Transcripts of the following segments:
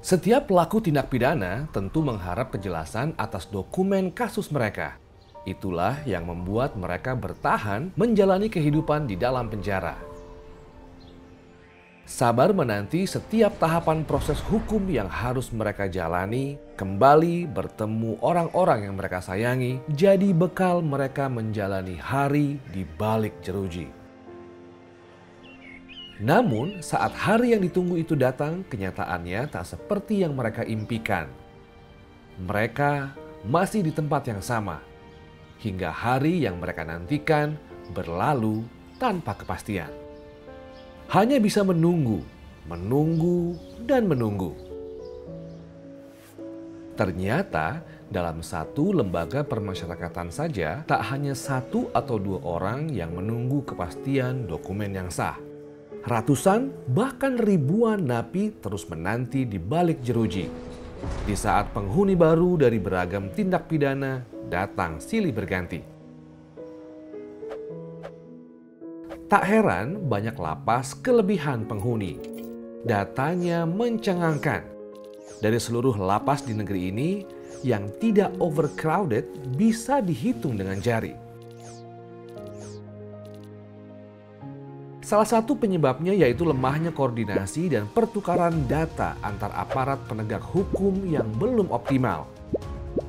Setiap pelaku tindak pidana tentu mengharap kejelasan atas dokumen kasus mereka. Itulah yang membuat mereka bertahan menjalani kehidupan di dalam penjara. Sabar menanti setiap tahapan proses hukum yang harus mereka jalani, kembali bertemu orang-orang yang mereka sayangi, jadi bekal mereka menjalani hari di balik jeruji. Namun, saat hari yang ditunggu itu datang, kenyataannya tak seperti yang mereka impikan. Mereka masih di tempat yang sama, hingga hari yang mereka nantikan berlalu tanpa kepastian. Hanya bisa menunggu, dan menunggu. Ternyata, dalam satu lembaga permasyarakatan saja, tak hanya 1 atau 2 orang yang menunggu kepastian dokumen yang sah. Ratusan bahkan ribuan napi terus menanti di balik jeruji. Di saat penghuni baru dari beragam tindak pidana datang silih berganti. Tak heran banyak lapas kelebihan penghuni. Datanya mencengangkan. Dari seluruh lapas di negeri ini, yang tidak overcrowded bisa dihitung dengan jari. Salah satu penyebabnya yaitu lemahnya koordinasi dan pertukaran data antar aparat penegak hukum yang belum optimal.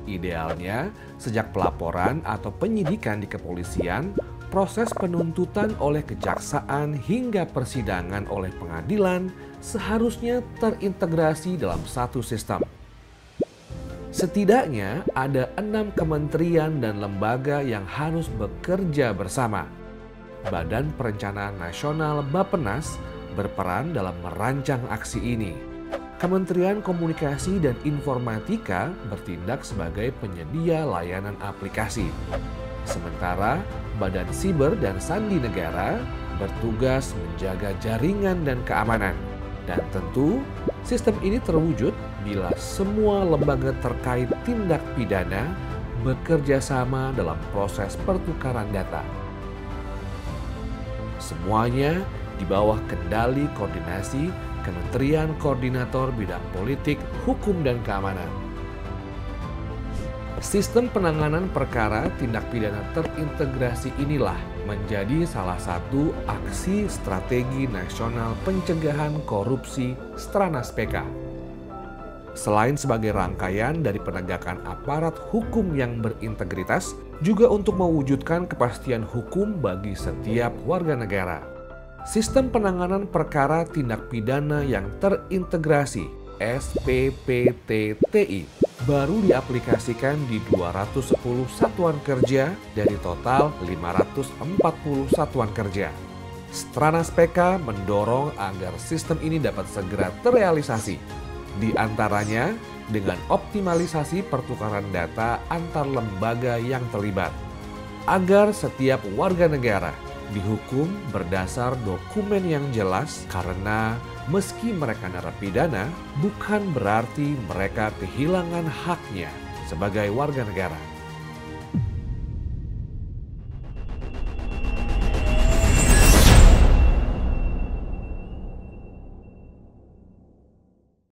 Idealnya, sejak pelaporan atau penyidikan di kepolisian, proses penuntutan oleh kejaksaan hingga persidangan oleh pengadilan seharusnya terintegrasi dalam satu sistem. Setidaknya ada 6 kementerian dan lembaga yang harus bekerja bersama. Badan Perencanaan Nasional Bappenas berperan dalam merancang aksi ini. Kementerian Komunikasi dan Informatika bertindak sebagai penyedia layanan aplikasi. Sementara Badan Siber dan Sandi Negara bertugas menjaga jaringan dan keamanan. Dan tentu sistem ini terwujud bila semua lembaga terkait tindak pidana bekerja sama dalam proses pertukaran data. Semuanya di bawah kendali koordinasi Kementerian Koordinator Bidang Politik, Hukum, dan Keamanan. Sistem penanganan perkara tindak pidana terintegrasi inilah menjadi salah satu aksi strategi nasional pencegahan korupsi Stranas PK. Selain sebagai rangkaian dari penegakan aparat hukum yang berintegritas, juga untuk mewujudkan kepastian hukum bagi setiap warga negara. Sistem penanganan perkara tindak pidana yang terintegrasi SPPTTI baru diaplikasikan di 210 satuan kerja dari total 540 satuan kerja. Stranas PK mendorong agar sistem ini dapat segera terrealisasi, di antaranya dengan optimalisasi pertukaran data antar lembaga yang terlibat, agar setiap warga negara dihukum berdasar dokumen yang jelas, karena meski mereka narapidana, bukan berarti mereka kehilangan haknya sebagai warga negara.